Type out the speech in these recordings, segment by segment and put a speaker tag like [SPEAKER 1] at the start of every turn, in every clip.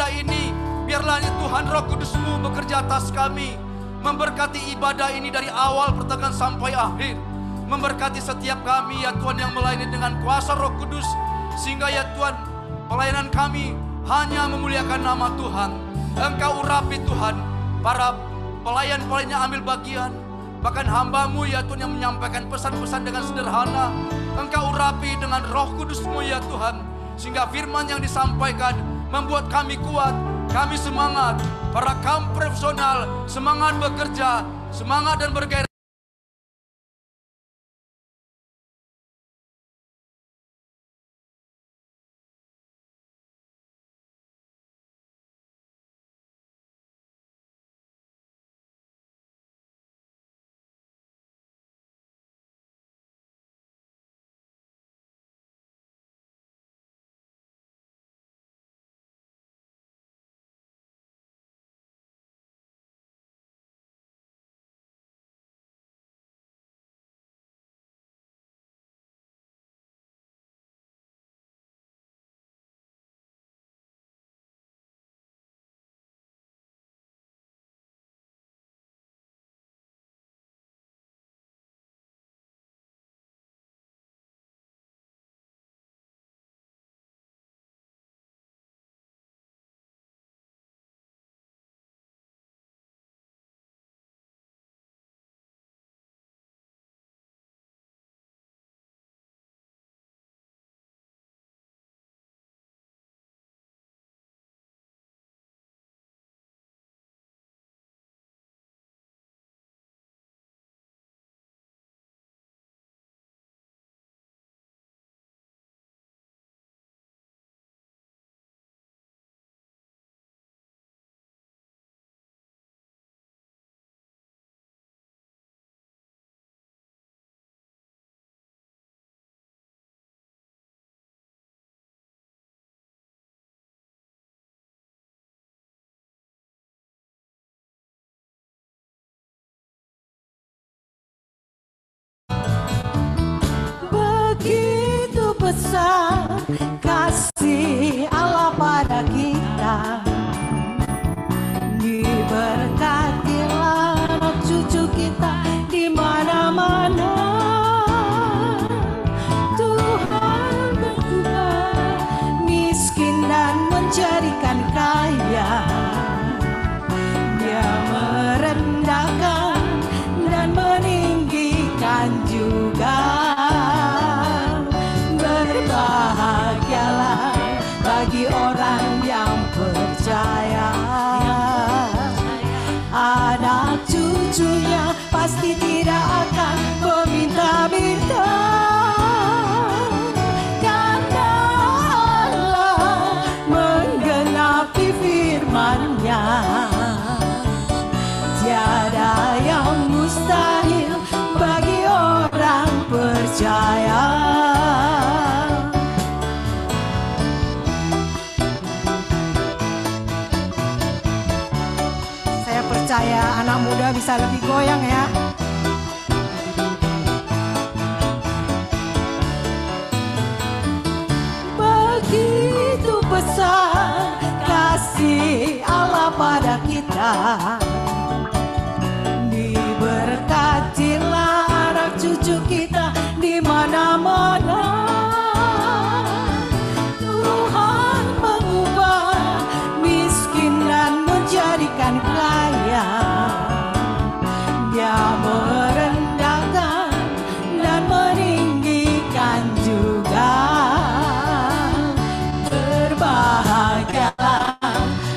[SPEAKER 1] ini, biarlah Tuhan Roh Kudus-Mu bekerja atas kami, memberkati ibadah ini dari awal pertengahan sampai akhir, memberkati setiap kami ya Tuhan yang melayani dengan kuasa Roh Kudus, sehingga ya Tuhan pelayanan kami hanya memuliakan nama Tuhan. Engkau urapi Tuhan, para pelayan-pelayannya ambil bagian, bahkan hamba-Mu ya Tuhan yang menyampaikan pesan-pesan dengan sederhana. Engkau urapi dengan Roh Kudus-Mu ya Tuhan, sehingga firman yang disampaikan membuat kami kuat, kami semangat. Para kaum profesional semangat bekerja, semangat dan bergairah.
[SPEAKER 2] Begitu besar kasih Allah pada kita, diberkatilah anak cucu kita di mana-mana. Tuhan berubah miskin dan menjadikan kaya, Dia merendahkan dan meninggikan juga. Berbahagialah bagi orang yang percaya, anak cucunya pasti tidak akan meminta-minta. Karena Allah menggenapi firman-Nya, tiada yang mustahil bagi orang percaya. Saya percaya anak muda bisa lebih goyang ya. Begitu besar kasih Allah pada kita, diberkatilah anak cucu kita di mana-mana. Tuhan mengubah miskin dan menjadikan kaya, Dia merendahkan dan meninggikan juga. Berbahagialah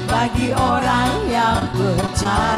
[SPEAKER 2] bagi orang yang percaya,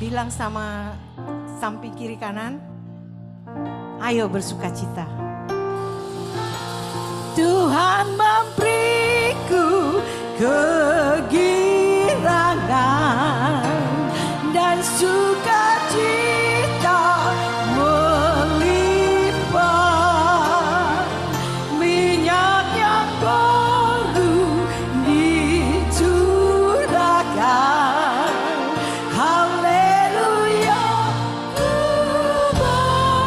[SPEAKER 2] Bilang sama samping kiri kanan, ayo bersukacita. Tuhan memberiku kegirangan dan sukacita melimpah, minyak yang baru dicurahkan. Haleluya, ku bersorak.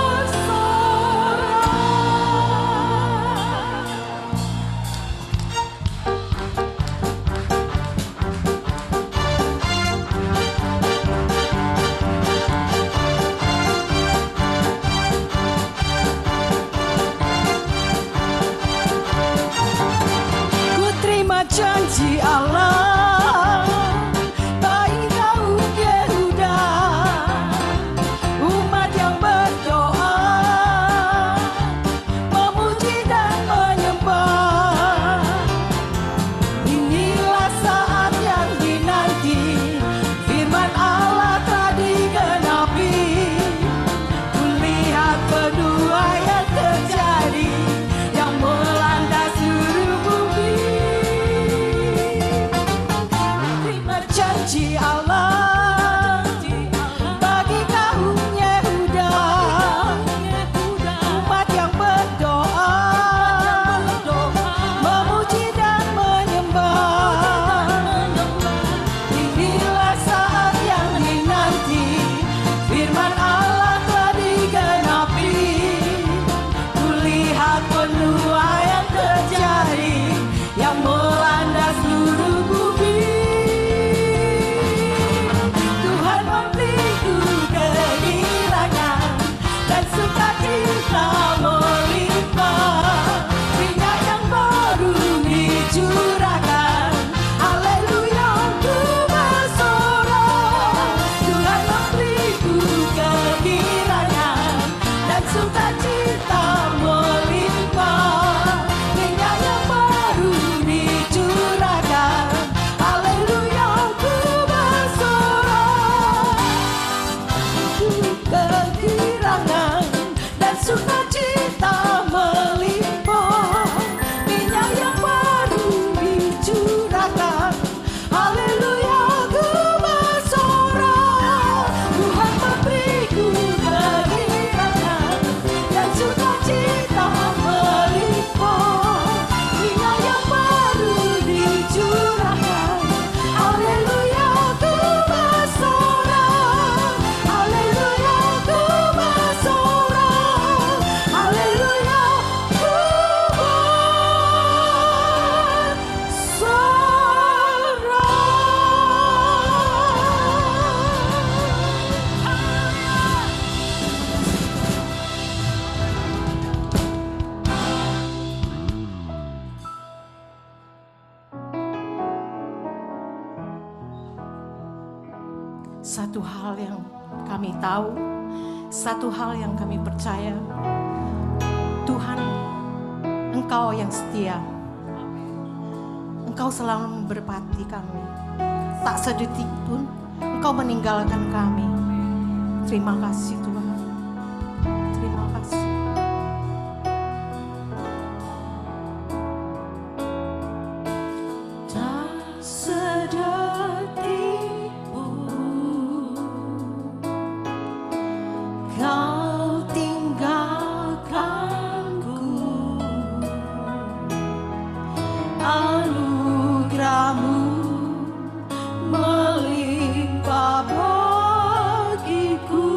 [SPEAKER 2] Ku terima janji Allah bagi kaum Yehuda, umat yang berdoa, memuji dan menyembah. Inilah saat yang dinanti, firman Allah telah digenapi. Kulihat kedua yang terjadi, yang melanda seluruh bumi. Terima janji Allah bagi kaum Yehuda, umat yang berdoa, memuji dan menyembah. Inilah saat yang dinanti, firman Allah telah digenapi. Kulihat penuh yang terjadi, yang melanda seluruh bumi. Tuhan memberiku kegirangan dan sukacita melimpah, minyak yang baru dicurahkan. Haleluya, ku bersorak. Tuhan memberiku kegirangan dan sukacita melimpah, minyak yang baru dicurahkan. Haleluya, ku bersorak. Kegirangan dan sukacita melimpah, minyak yang baru dicurahkan. Haleluya, ku bersorak. Tuhan memberiku kegirangan dan sukacita melimpah, minyak yang baru dicurahkan. Haleluya, ku bersorak. Haleluya, ku bersorak. Haleluya, ku Satu hal yang kami tahu, satu hal yang kami percaya, Tuhan, Engkau yang setia. Engkau selalu memberkati kami. Tak sedetik pun Engkau meninggalkan kami. Terima kasih Tuhan. Terima kasih. Tak sedetik pun Kau tinggalkanku. Anugerah-Mu melimpah bagiku.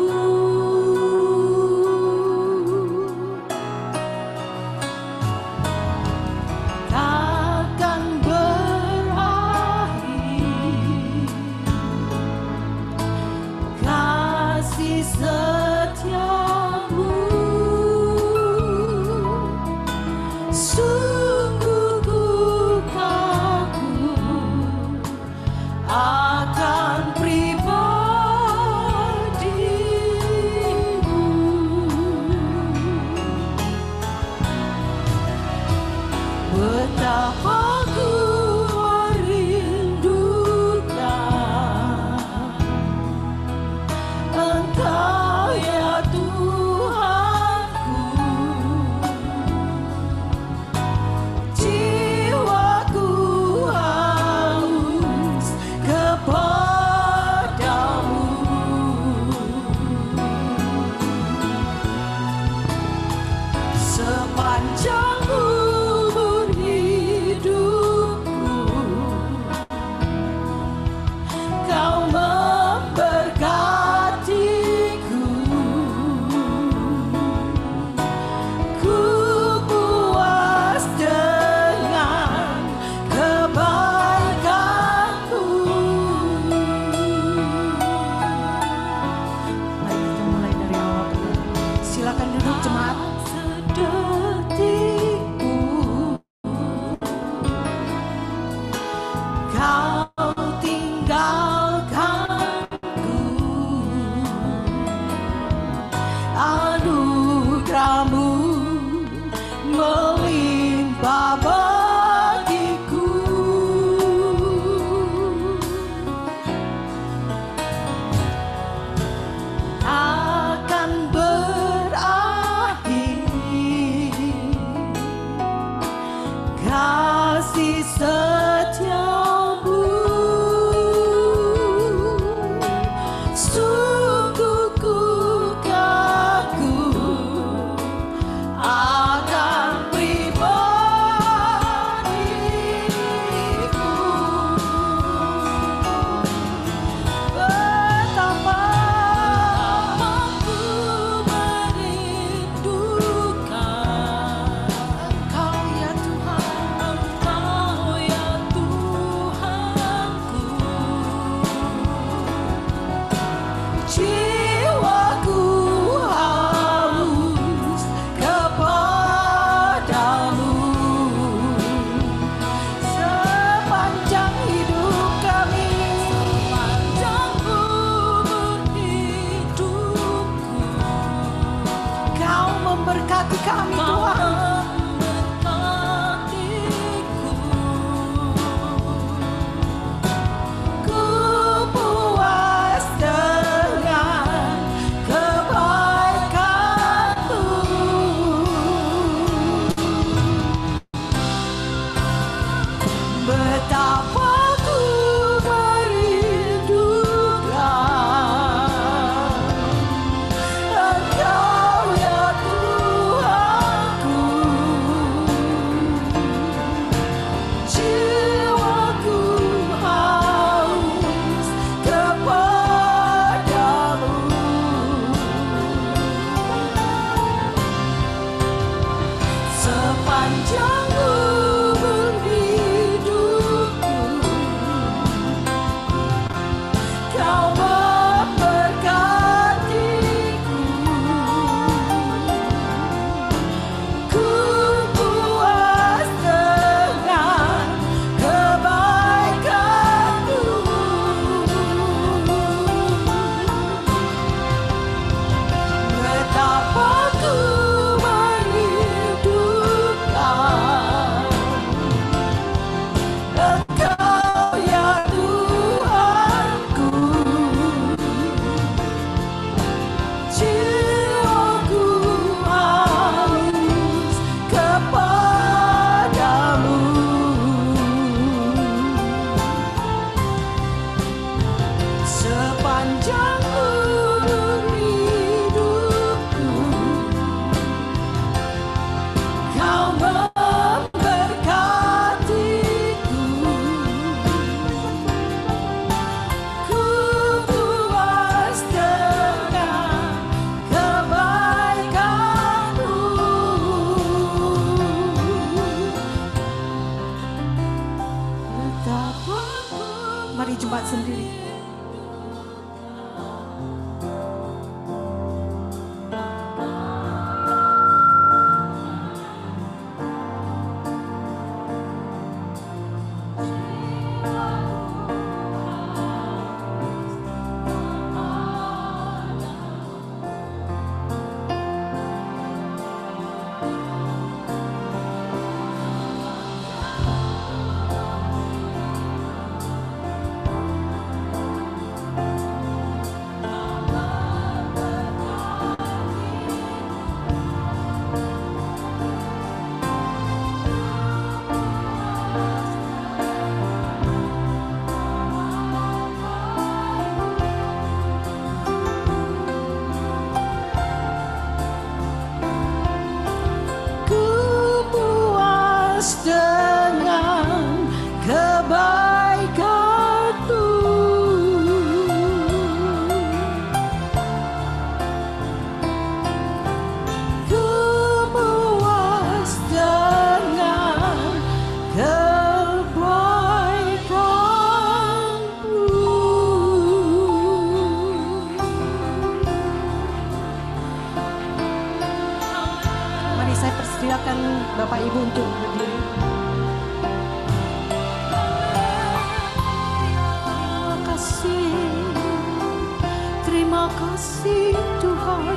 [SPEAKER 2] kasih Tuhan,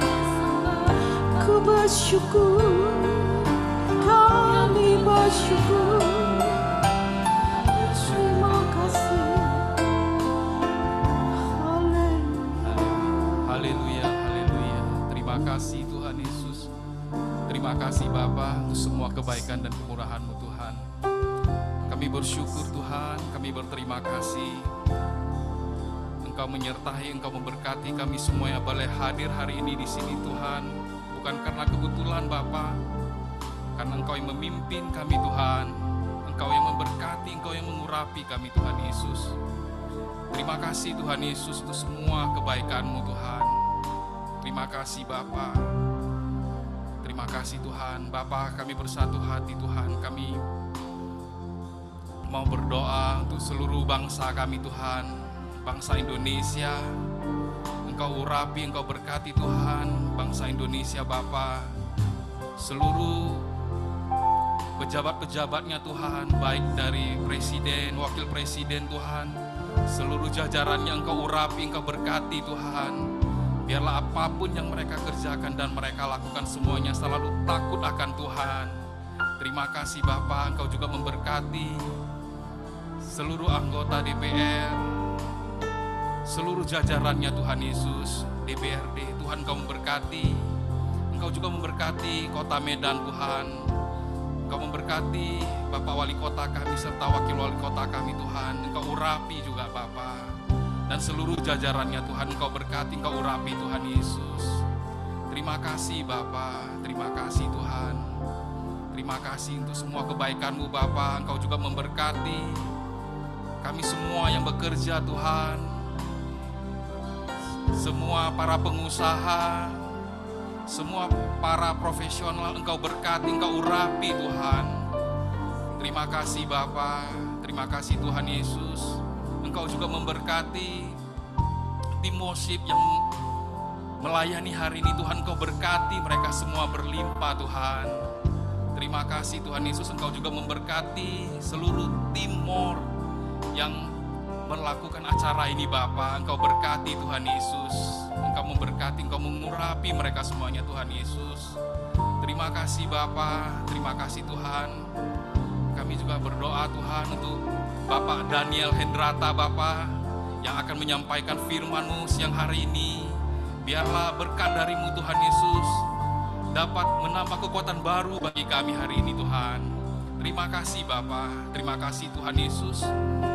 [SPEAKER 2] ku bersyukur, kami bersyukur. Terima kasih.
[SPEAKER 3] Haleluya, haleluya. Terima kasih Tuhan Yesus. Terima kasih Bapa untuk semua kebaikan dan kemurahan-Mu Tuhan. Kami bersyukur Tuhan, kami berterima kasih. Engkau menyertai, Engkau memberkati kami semua yang boleh hadir hari ini di sini Tuhan. Bukan karena kebetulan Bapa, karena Engkau yang memimpin kami Tuhan. Engkau yang memberkati, Engkau yang mengurapi kami Tuhan Yesus. Terima kasih Tuhan Yesus untuk semua kebaikan-Mu Tuhan. Terima kasih Bapa. Terima kasih Tuhan. Bapa, kami bersatu hati Tuhan. Kami mau berdoa untuk seluruh bangsa kami Tuhan. Bangsa Indonesia, Engkau urapi, Engkau berkati Tuhan, bangsa Indonesia Bapa, seluruh pejabat-pejabatnya Tuhan, baik dari presiden, wakil presiden Tuhan, seluruh jajarannya Engkau urapi, Engkau berkati Tuhan. Biarlah apapun yang mereka kerjakan dan mereka lakukan semuanya selalu takut akan Tuhan. Terima kasih Bapa, Engkau juga memberkati seluruh anggota DPR, seluruh jajarannya Tuhan Yesus, DPRD, Tuhan Engkau memberkati. Engkau juga memberkati kota Medan Tuhan. Engkau memberkati Bapak Wali Kota kami serta Wakil Wali Kota kami Tuhan. Engkau urapi juga Bapak. Dan seluruh jajarannya Tuhan Engkau berkati, Engkau urapi Tuhan Yesus. Terima kasih Bapak, terima kasih Tuhan. Terima kasih untuk semua kebaikan-Mu Bapak. Engkau juga memberkati kami semua yang bekerja Tuhan. Semua para pengusaha, semua para profesional Engkau berkati, Engkau urapi Tuhan. Terima kasih Bapa, terima kasih Tuhan Yesus. Engkau juga memberkati tim worship yang melayani hari ini Tuhan. Engkau berkati mereka semua berlimpah Tuhan. Terima kasih Tuhan Yesus. Engkau juga memberkati seluruh tim MOR yang melakukan acara ini Bapa. Engkau berkati Tuhan Yesus. Engkau memberkati, Engkau mengurapi mereka semuanya Tuhan Yesus. Terima kasih Bapa, terima kasih Tuhan. Kami juga berdoa Tuhan untuk Bapak Daniel Hendrata Bapa yang akan menyampaikan firman-Mu siang hari ini. Biarlah berkat dari-Mu Tuhan Yesus dapat menambah kekuatan baru bagi kami hari ini Tuhan. Terima kasih Bapa, terima kasih Tuhan Yesus.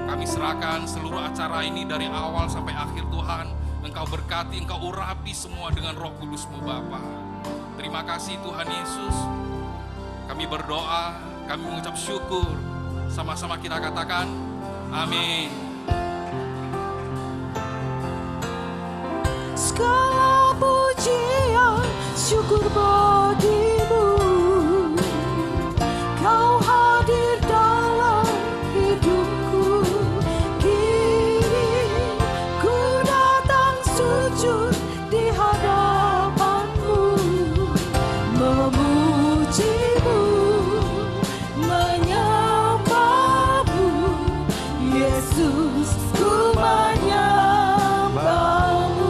[SPEAKER 3] Kami serahkan seluruh acara ini dari awal sampai akhir Tuhan. Engkau berkati, Engkau urapi semua dengan Roh Kudus-Mu Bapa. Terima kasih Tuhan Yesus. Kami berdoa, kami mengucap syukur. Sama-sama kita katakan, amin.
[SPEAKER 2] Segala pujian, syukur bagi-Mu. Kau hadir dalam hidupku. Kini ku datang sujud di hadapan-Mu, memuji-Mu, menyembah-Mu. Yesus, ku menyembah-Mu.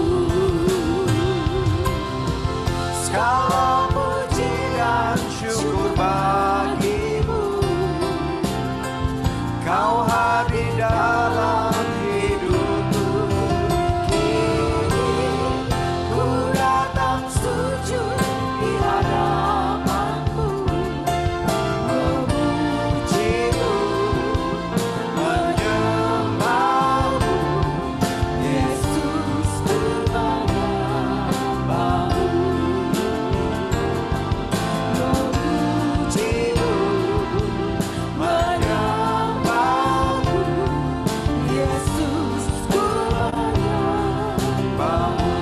[SPEAKER 4] Segala pujian, syukur bagi-Mu. Kau hadir dalam hidupku. Kini ku datang sujud di hadapan-Mu, memuji-Mu, menyembah-Mu. Yesus, ku menyembah-Mu. Memuji-Mu, menyembah-Mu. Yesus, ku menyembah-Mu.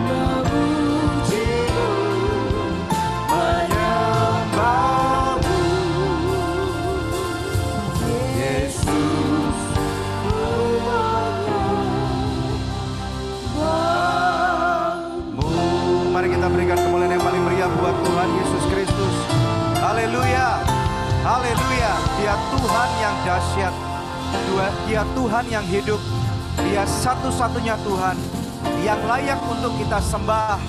[SPEAKER 4] Memuji-Mu, menyembah-Mu. Yesus, ku menyembah-Mu. Mari kita berikan kemuliaan yang paling meriah buat Tuhan Yesus Kristus. Haleluya, haleluya. Dia Tuhan yang dahsyat, Dia Tuhan yang hidup, Dia satu-satunya Tuhan yang layak untuk kita sembah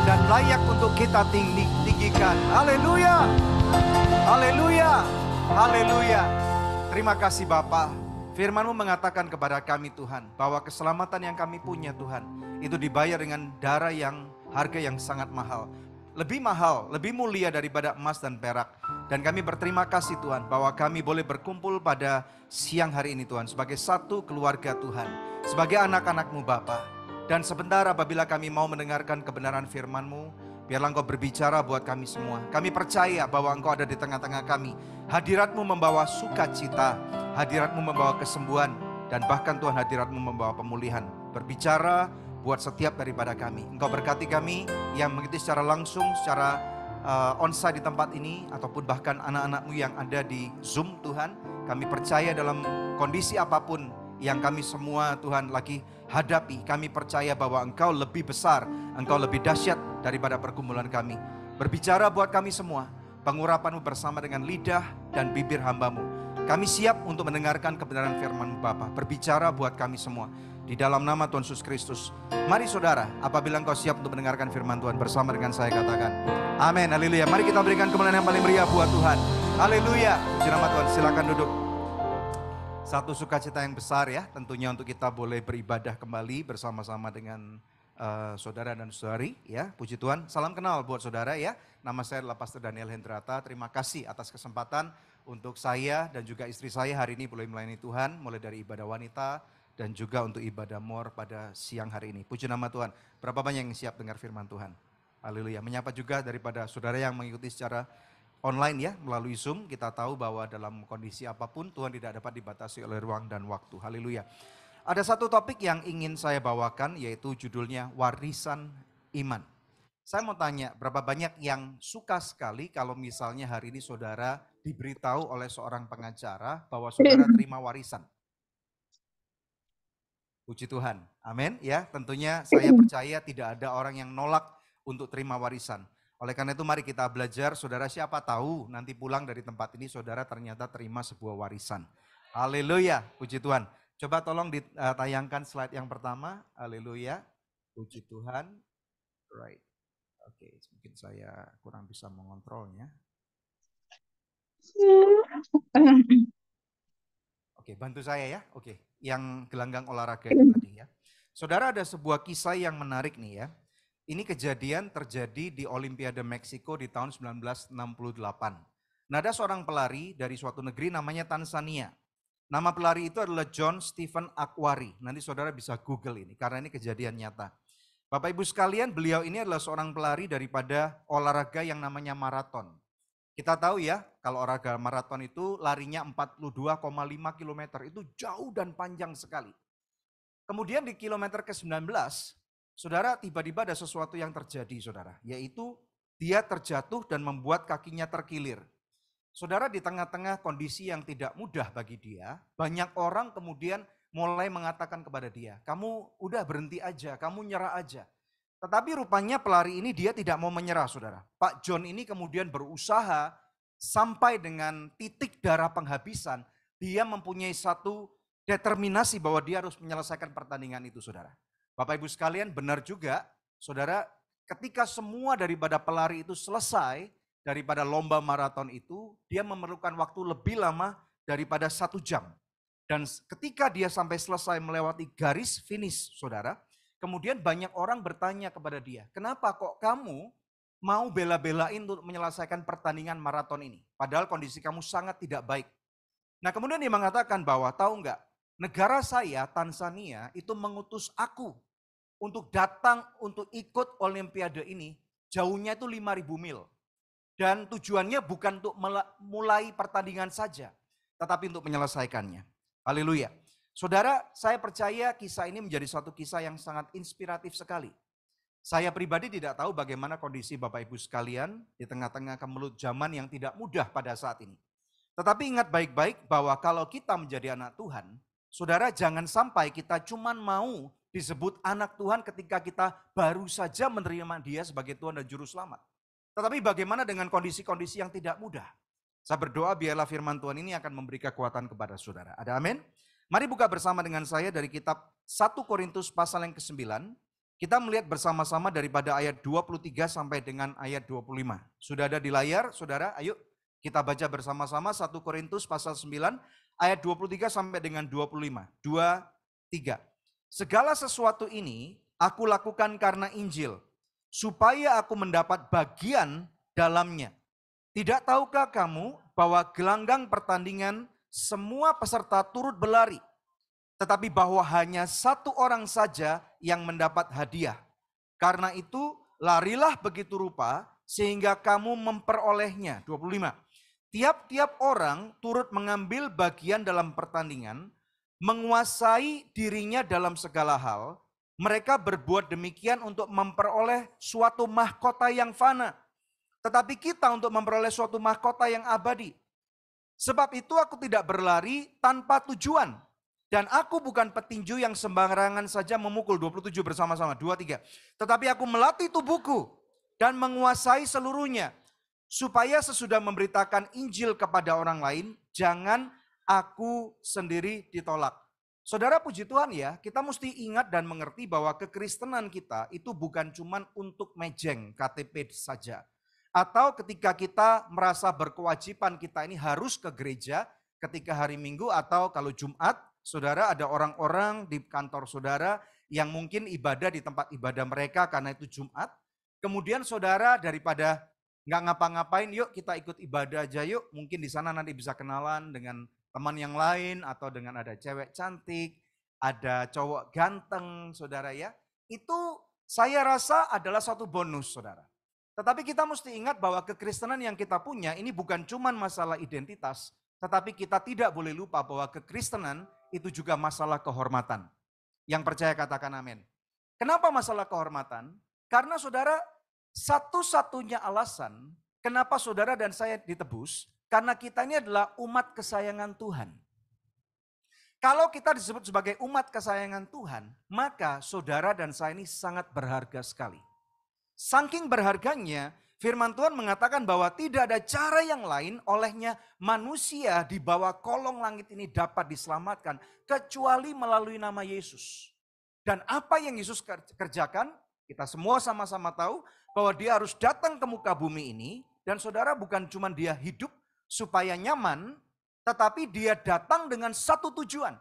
[SPEAKER 4] dan layak untuk kita tinggikan. Haleluya. Haleluya. Haleluya. Terima kasih Bapa. Firman-Mu mengatakan kepada kami Tuhan, bahwa keselamatan yang kami punya Tuhan, itu dibayar dengan darah yang harga yang sangat mahal. Lebih mahal, lebih mulia daripada emas dan perak. Dan kami berterima kasih Tuhan, bahwa kami boleh berkumpul pada siang hari ini Tuhan, sebagai satu keluarga Tuhan, sebagai anak-anak-Mu Bapa. Dan sebentar apabila kami mau mendengarkan kebenaran firman-Mu, biarlah Engkau berbicara buat kami semua. Kami percaya bahwa Engkau ada di tengah-tengah kami. Hadirat-Mu membawa sukacita, hadirat-Mu membawa kesembuhan, dan bahkan Tuhan hadirat-Mu membawa pemulihan. Berbicara buat setiap daripada kami. Engkau berkati kami yang mengikuti secara langsung, secara onsite di tempat ini, ataupun bahkan anak-anak-Mu yang ada di Zoom Tuhan. Kami percaya dalam kondisi apapun yang kami semua Tuhan lagi hadapi, kami percaya bahwa Engkau lebih besar, Engkau lebih dahsyat daripada pergumulan kami. Berbicara buat kami semua, pengurapan-Mu bersama dengan lidah dan bibir hamba-Mu. Kami siap untuk mendengarkan kebenaran firman-Mu Bapa. Berbicara buat kami semua. Di dalam nama Tuhan Yesus Kristus. Mari saudara, apabila engkau siap untuk mendengarkan firman Tuhan bersama dengan saya, katakan amin, haleluya. Mari kita berikan kemuliaan yang paling meriah buat Tuhan. Haleluya. Puji nama Tuhan, silakan duduk. Satu sukacita yang besar ya, tentunya untuk kita boleh beribadah kembali bersama-sama dengan saudara dan saudari ya. Puji Tuhan. Salam kenal buat saudara ya. Nama saya adalah Pastor Daniel Hendrata. Terima kasih atas kesempatan untuk saya dan juga istri saya hari ini boleh melayani Tuhan, mulai dari ibadah wanita dan juga untuk ibadah more pada siang hari ini. Puji nama Tuhan. Berapa banyak yang siap dengar firman Tuhan? Haleluya. Menyapa juga daripada saudara yang mengikuti secara online ya, melalui Zoom. Kita tahu bahwa dalam kondisi apapun Tuhan tidak dapat dibatasi oleh ruang dan waktu. Haleluya. Ada satu topik yang ingin saya bawakan, yaitu judulnya warisan iman. Saya mau tanya, berapa banyak yang suka sekali kalau misalnya hari ini saudara diberitahu oleh seorang pengacara bahwa saudara terima warisan? Puji Tuhan, amin ya. Tentunya saya percaya tidak ada orang yang nolak untuk terima warisan. Oleh karena itu mari kita belajar, saudara, siapa tahu nanti pulang dari tempat ini saudara ternyata terima sebuah warisan. Haleluya, puji Tuhan. Coba tolong ditayangkan slide yang pertama, haleluya, puji Tuhan. Right, oke, mungkin saya kurang bisa mengontrolnya. Oke, bantu saya ya, oke. Yang gelanggang olahraga itu tadi ya. Saudara, ada sebuah kisah yang menarik nih ya. Ini kejadian terjadi di Olimpiade Meksiko di tahun 1968. Nah, ada seorang pelari dari suatu negeri namanya Tanzania. Nama pelari itu adalah John Stephen Akhwari. Nanti saudara bisa Google ini karena ini kejadian nyata. Bapak Ibu sekalian, beliau ini adalah seorang pelari daripada olahraga yang namanya maraton. Kita tahu ya, kalau olahraga maraton itu larinya 42,5 km, itu jauh dan panjang sekali. Kemudian di kilometer ke-19, saudara, tiba-tiba ada sesuatu yang terjadi saudara, yaitu dia terjatuh dan membuat kakinya terkilir. Saudara, di tengah-tengah kondisi yang tidak mudah bagi dia, banyak orang kemudian mulai mengatakan kepada dia, kamu udah berhenti aja, kamu nyerah aja. Tetapi rupanya pelari ini dia tidak mau menyerah saudara. Pak John ini kemudian berusaha sampai dengan titik darah penghabisan. Dia mempunyai satu determinasi bahwa dia harus menyelesaikan pertandingan itu saudara. Bapak Ibu sekalian, benar juga saudara, ketika semua daripada pelari itu selesai, daripada lomba maraton itu, dia memerlukan waktu lebih lama daripada 1 jam. Dan ketika dia sampai selesai melewati garis finish saudara, kemudian banyak orang bertanya kepada dia, kenapa kok kamu mau bela-belain untuk menyelesaikan pertandingan maraton ini? Padahal kondisi kamu sangat tidak baik. Nah kemudian dia mengatakan bahwa tahu enggak, negara saya Tanzania itu mengutus aku untuk datang untuk ikut Olimpiade ini, jauhnya itu 5.000 mil. Dan tujuannya bukan untuk mulai pertandingan saja, tetapi untuk menyelesaikannya. Haleluya. Saudara, saya percaya kisah ini menjadi suatu kisah yang sangat inspiratif sekali. Saya pribadi tidak tahu bagaimana kondisi Bapak Ibu sekalian di tengah-tengah kemelut zaman yang tidak mudah pada saat ini. Tetapi ingat baik-baik bahwa kalau kita menjadi anak Tuhan, saudara, jangan sampai kita cuma mau disebut anak Tuhan ketika kita baru saja menerima Dia sebagai Tuhan dan Juru Selamat. Tetapi bagaimana dengan kondisi-kondisi yang tidak mudah? Saya berdoa biarlah firman Tuhan ini akan memberi kekuatan kepada saudara. Ada amin? Mari buka bersama dengan saya dari kitab 1 Korintus pasal yang ke-9. Kita melihat bersama-sama daripada ayat 23 sampai dengan ayat 25. Sudah ada di layar, saudara? Ayo kita baca bersama-sama 1 Korintus pasal 9 ayat 23 sampai dengan 25. 2, 3. Segala sesuatu ini aku lakukan karena Injil, supaya aku mendapat bagian dalamnya. Tidak tahukah kamu bahwa gelanggang pertandingan semua peserta turut berlari, tetapi bahwa hanya satu orang saja yang mendapat hadiah. Karena itu larilah begitu rupa sehingga kamu memperolehnya. 25. Tiap-tiap orang turut mengambil bagian dalam pertandingan, menguasai dirinya dalam segala hal. Mereka berbuat demikian untuk memperoleh suatu mahkota yang fana. Tetapi kita untuk memperoleh suatu mahkota yang abadi. Sebab itu aku tidak berlari tanpa tujuan. Dan aku bukan petinju yang sembarangan saja memukul. 27 bersama-sama, 2, 3. Tetapi aku melatih tubuhku dan menguasai seluruhnya. Supaya sesudah memberitakan Injil kepada orang lain, jangan aku sendiri ditolak. Saudara, puji Tuhan ya, kita mesti ingat dan mengerti bahwa kekristenan kita itu bukan cuma untuk mejeng KTP saja. Atau ketika kita merasa berkewajiban kita ini harus ke gereja ketika hari Minggu atau kalau Jumat, saudara ada orang-orang di kantor saudara yang mungkin ibadah di tempat ibadah mereka karena itu Jumat. Kemudian saudara daripada nggak ngapa-ngapain, yuk kita ikut ibadah aja yuk. Mungkin di sana nanti bisa kenalan dengan teman yang lain atau dengan ada cewek cantik, ada cowok ganteng, saudara ya. Itu saya rasa adalah satu bonus, saudara. Tetapi kita mesti ingat bahwa kekristenan yang kita punya ini bukan cuma masalah identitas, tetapi kita tidak boleh lupa bahwa kekristenan itu juga masalah kehormatan. Yang percaya katakan amin. Kenapa masalah kehormatan? Karena saudara, satu-satunya alasan kenapa saudara dan saya ditebus, karena kita ini adalah umat kesayangan Tuhan. Kalau kita disebut sebagai umat kesayangan Tuhan, maka saudara dan saya ini sangat berharga sekali. Saking berharganya, firman Tuhan mengatakan bahwa tidak ada cara yang lain olehnya manusia di bawah kolong langit ini dapat diselamatkan, kecuali melalui nama Yesus. Dan apa yang Yesus kerjakan, kita semua sama-sama tahu bahwa dia harus datang ke muka bumi ini, dan saudara bukan cuma dia hidup supaya nyaman, tetapi dia datang dengan satu tujuan.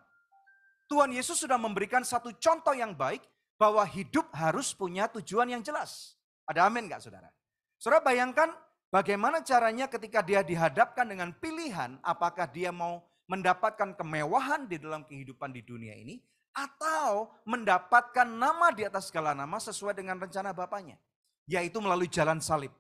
[SPEAKER 4] Tuhan Yesus sudah memberikan satu contoh yang baik, bahwa hidup harus punya tujuan yang jelas. Ada amin gak saudara? Saudara bayangkan bagaimana caranya ketika dia dihadapkan dengan pilihan apakah dia mau mendapatkan kemewahan di dalam kehidupan di dunia ini atau mendapatkan nama di atas segala nama sesuai dengan rencana Bapaknya, yaitu melalui jalan salib.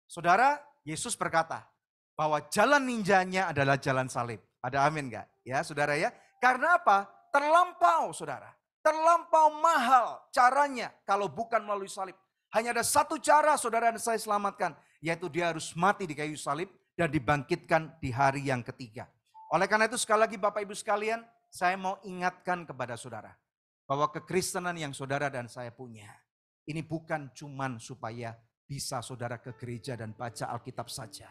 [SPEAKER 4] Saudara, Yesus berkata bahwa jalan ninjanya adalah jalan salib. Ada amin gak? Ya saudara ya. Karena apa? Terlampau saudara. Terlampau mahal caranya kalau bukan melalui salib. Hanya ada satu cara saudara dan saya selamatkan, yaitu dia harus mati di kayu salib dan dibangkitkan di hari yang ketiga. Oleh karena itu sekali lagi Bapak Ibu sekalian, saya mau ingatkan kepada saudara, bahwa kekristenan yang saudara dan saya punya, ini bukan cuman supaya bisa saudara ke gereja dan baca Alkitab saja.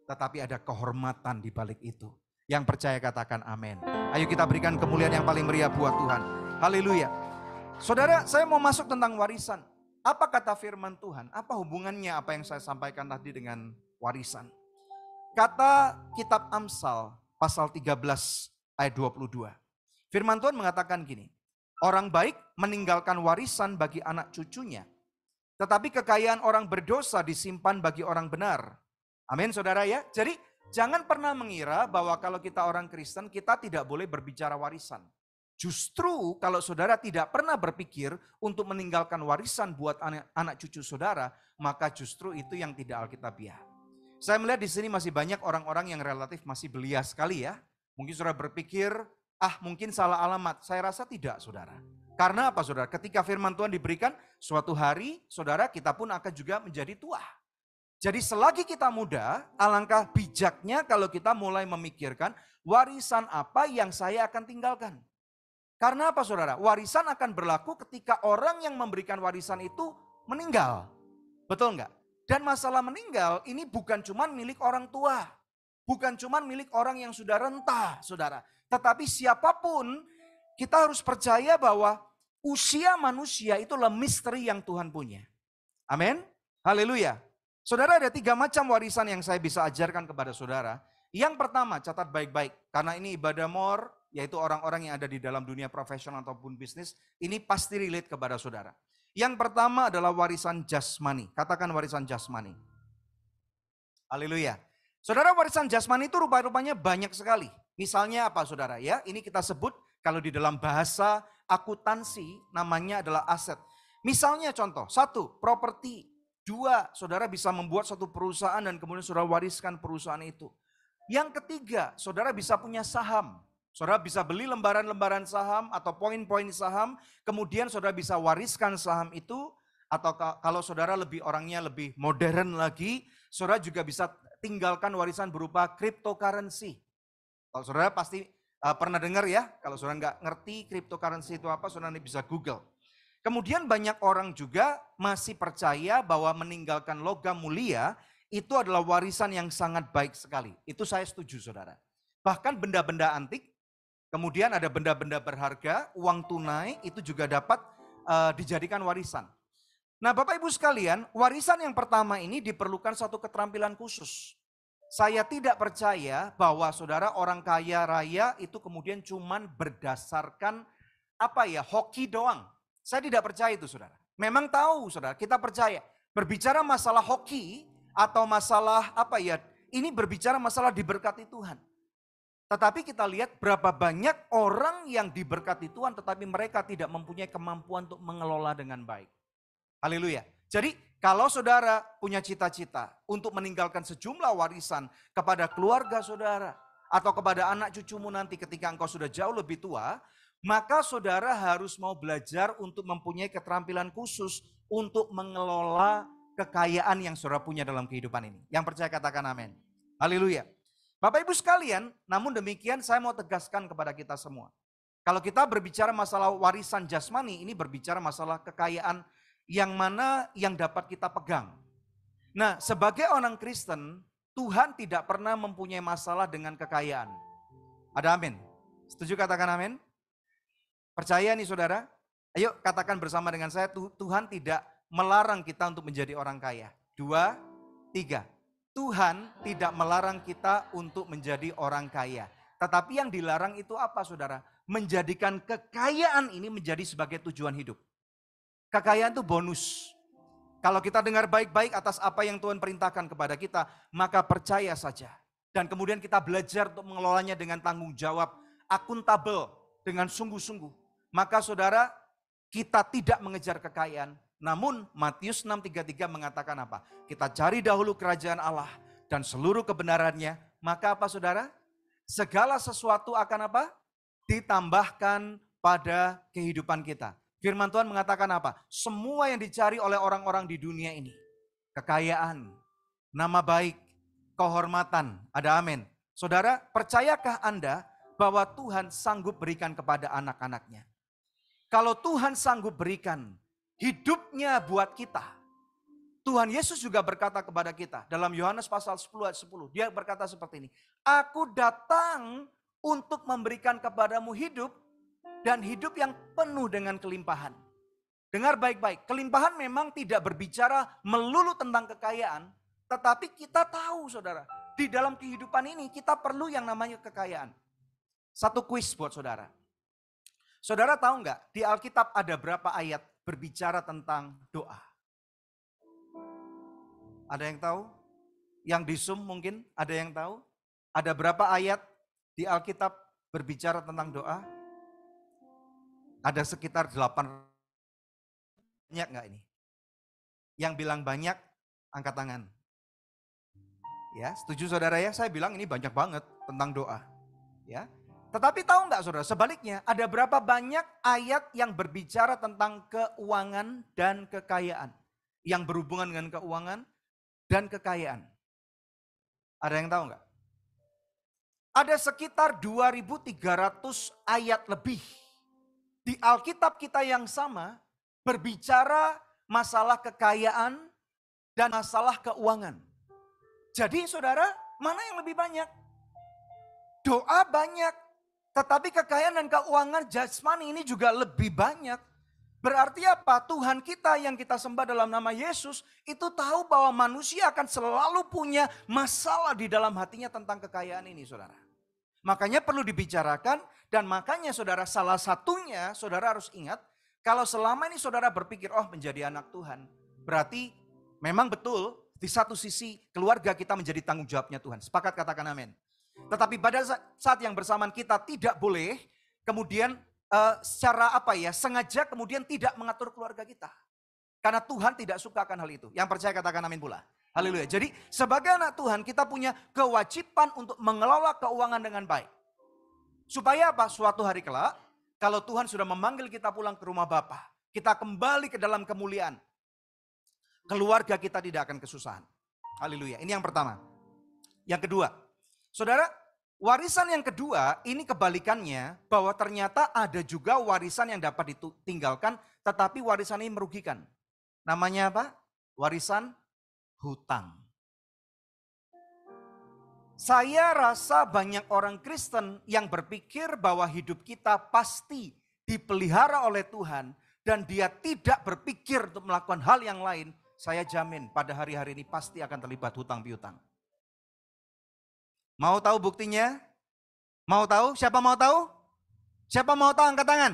[SPEAKER 4] Tetapi ada kehormatan di balik itu. Yang percaya katakan amin. Ayo kita berikan kemuliaan yang paling meriah buat Tuhan. Haleluya. Saudara, saya mau masuk tentang warisan. Apa kata firman Tuhan? Apa hubungannya apa yang saya sampaikan tadi dengan warisan? Kata kitab Amsal pasal 13 ayat 22. Firman Tuhan mengatakan gini. Orang baik meninggalkan warisan bagi anak cucunya. Tetapi kekayaan orang berdosa disimpan bagi orang benar. Amin saudara ya. Jadi jangan pernah mengira bahwa kalau kita orang Kristen kita tidak boleh berbicara warisan. Justru kalau saudara tidak pernah berpikir untuk meninggalkan warisan buat anak cucu saudara, maka justru itu yang tidak alkitabiah. Saya melihat di sini masih banyak orang-orang yang relatif masih belia sekali ya. Mungkin saudara berpikir, mungkin salah alamat. Saya rasa tidak saudara. Karena apa saudara? Ketika firman Tuhan diberikan, suatu hari saudara kita pun akan juga menjadi tua. Jadi selagi kita muda, alangkah bijaknya kalau kita mulai memikirkan warisan apa yang saya akan tinggalkan. Karena apa saudara? Warisan akan berlaku ketika orang yang memberikan warisan itu meninggal. Betul enggak? Dan masalah meninggal ini bukan cuma milik orang tua. Bukan cuma milik orang yang sudah renta saudara. Tetapi siapapun Kita harus percaya bahwa usia manusia itulah misteri yang Tuhan punya. Amin. Haleluya. Saudara, ada 3 macam warisan yang saya bisa ajarkan kepada saudara. Yang pertama, catat baik-baik. Karena ini ibadah more, yaitu orang-orang yang ada di dalam dunia profesional ataupun bisnis. Ini pasti relate kepada saudara. Yang pertama adalah warisan jasmani. Katakan warisan jasmani. Haleluya. Saudara, warisan jasmani itu rupa-rupanya banyak sekali. Misalnya apa saudara ya? Ini kita sebut kalau di dalam bahasa akuntansi namanya adalah aset. Misalnya contoh, 1, properti. 2, saudara bisa membuat satu perusahaan dan kemudian saudara wariskan perusahaan itu. Yang ketiga, saudara bisa punya saham. Saudara bisa beli lembaran-lembaran saham atau poin-poin saham. Kemudian saudara bisa wariskan saham itu. Atau kalau saudara orangnya lebih modern lagi, saudara juga bisa tinggalkan warisan berupa cryptocurrency. Kalau saudara pasti pernah dengar ya, kalau saudara nggak ngerti cryptocurrency itu apa, saudara bisa Google. Kemudian banyak orang juga masih percaya bahwa meninggalkan logam mulia itu adalah warisan yang sangat baik sekali. Itu saya setuju saudara. Bahkan benda-benda antik, kemudian ada benda-benda berharga, uang tunai itu juga dapat dijadikan warisan. Nah Bapak Ibu sekalian, warisan yang pertama ini diperlukan satu keterampilan khusus. Saya tidak percaya bahwa saudara orang kaya raya itu kemudian cuman berdasarkan hoki doang. Saya tidak percaya itu saudara. Memang tahu saudara, kita percaya. Berbicara masalah hoki atau masalah ini berbicara masalah diberkati Tuhan. Tetapi kita lihat berapa banyak orang yang diberkati Tuhan tetapi mereka tidak mempunyai kemampuan untuk mengelola dengan baik. Haleluya. Jadi kalau saudara punya cita-cita untuk meninggalkan sejumlah warisan kepada keluarga saudara atau kepada anak cucumu nanti ketika engkau sudah jauh lebih tua, maka saudara harus mau belajar untuk mempunyai keterampilan khusus untuk mengelola kekayaan yang saudara punya dalam kehidupan ini. Yang percaya katakan amin. Haleluya. Bapak Ibu sekalian, namun demikian saya mau tegaskan kepada kita semua. Kalau kita berbicara masalah warisan jasmani, ini berbicara masalah kekayaan yang mana yang dapat kita pegang. Nah, sebagai orang Kristen, Tuhan tidak pernah mempunyai masalah dengan kekayaan. Ada amin? Setuju katakan amin? Percaya nih saudara? Ayo katakan bersama dengan saya, Tuhan tidak melarang kita untuk menjadi orang kaya. 2, 3. Tuhan tidak melarang kita untuk menjadi orang kaya. Tetapi yang dilarang itu apa saudara? Menjadikan kekayaan ini menjadi sebagai tujuan hidup. Kekayaan itu bonus. Kalau kita dengar baik-baik atas apa yang Tuhan perintahkan kepada kita, maka percaya saja. Dan kemudian kita belajar untuk mengelolanya dengan tanggung jawab, akuntabel, dengan sungguh-sungguh. Maka saudara, kita tidak mengejar kekayaan. Namun Matius 6:33 mengatakan apa? Kita cari dahulu kerajaan Allah dan seluruh kebenarannya. Maka apa saudara? Segala sesuatu akan apa? Ditambahkan pada kehidupan kita. Firman Tuhan mengatakan apa? Semua yang dicari oleh orang-orang di dunia ini. Kekayaan, nama baik, kehormatan. Ada amin. Saudara, percayakah Anda bahwa Tuhan sanggup berikan kepada anak-anaknya? Kalau Tuhan sanggup berikan hidupnya buat kita. Tuhan Yesus juga berkata kepada kita dalam Yohanes pasal 10 ayat 10. Dia berkata seperti ini. Aku datang untuk memberikan kepadamu hidup dan hidup yang penuh dengan kelimpahan. Dengar baik-baik, kelimpahan memang tidak berbicara melulu tentang kekayaan. Tetapi kita tahu saudara, di dalam kehidupan ini kita perlu yang namanya kekayaan. Satu kuis buat saudara. Saudara tahu nggak di Alkitab ada berapa ayat berbicara tentang doa? Ada yang tahu? Yang di Zoom mungkin ada yang tahu? Ada berapa ayat di Alkitab berbicara tentang doa? Ada sekitar 8. Banyak nggak ini? Yang bilang banyak, angkat tangan. Ya, setuju saudara ya? Saya bilang ini banyak banget tentang doa. Ya. Tetapi tahu nggak saudara, sebaliknya ada berapa banyak ayat yang berbicara tentang keuangan dan kekayaan. Yang berhubungan dengan keuangan dan kekayaan. Ada yang tahu nggak? Ada sekitar 2.300 ayat lebih. Di Alkitab kita yang sama berbicara masalah kekayaan dan masalah keuangan. Jadi saudara, mana yang lebih banyak? Doa banyak. Tetapi kekayaan dan keuangan jasmani ini juga lebih banyak. Berarti apa? Tuhan kita yang kita sembah dalam nama Yesus itu tahu bahwa manusia akan selalu punya masalah di dalam hatinya tentang kekayaan ini, saudara. Makanya perlu dibicarakan dan makanya saudara, salah satunya saudara harus ingat, kalau selama ini saudara berpikir, oh menjadi anak Tuhan, berarti memang betul di satu sisi keluarga kita menjadi tanggung jawabnya Tuhan. Sepakat, katakan amin. Tetapi pada saat yang bersamaan kita tidak boleh kemudian secara sengaja kemudian tidak mengatur keluarga kita. Karena Tuhan tidak suka akan hal itu. Yang percaya katakan amin pula. Haleluya. Jadi sebagai anak Tuhan kita punya kewajiban untuk mengelola keuangan dengan baik. Supaya apa? Suatu hari kelak kalau Tuhan sudah memanggil kita pulang ke rumah Bapa, kita kembali ke dalam kemuliaan. Keluarga kita tidak akan kesusahan. Haleluya. Ini yang pertama. Yang kedua, saudara, warisan yang kedua ini kebalikannya, bahwa ternyata ada juga warisan yang dapat ditinggalkan tetapi warisan ini merugikan. Namanya apa? Warisan hutang. Saya rasa banyak orang Kristen yang berpikir bahwa hidup kita pasti dipelihara oleh Tuhan dan dia tidak berpikir untuk melakukan hal yang lain. Saya jamin pada hari-hari ini pasti akan terlibat hutang piutang. Mau tahu buktinya? Mau tahu? Siapa mau tahu? Siapa mau tahu angkat tangan?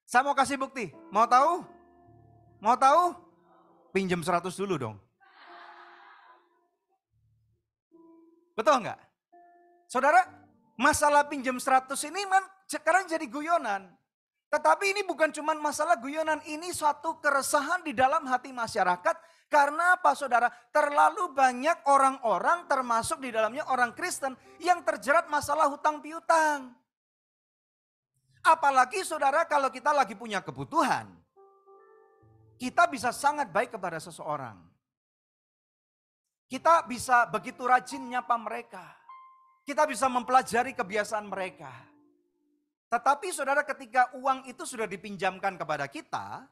[SPEAKER 4] Saya mau kasih bukti. Mau tahu? Mau tahu? Pinjam 100 dulu dong. Betul enggak? Saudara, masalah pinjam 100 ini sekarang jadi guyonan. Tetapi ini bukan cuma masalah guyonan, ini suatu keresahan di dalam hati masyarakat. Karena apa saudara? Terlalu banyak orang-orang termasuk di dalamnya orang Kristen yang terjerat masalah hutang piutang. Apalagi saudara kalau kita lagi punya kebutuhan. Kita bisa sangat baik kepada seseorang. Kita bisa begitu rajin nyapa mereka. Kita bisa mempelajari kebiasaan mereka. Tetapi saudara ketika uang itu sudah dipinjamkan kepada kita,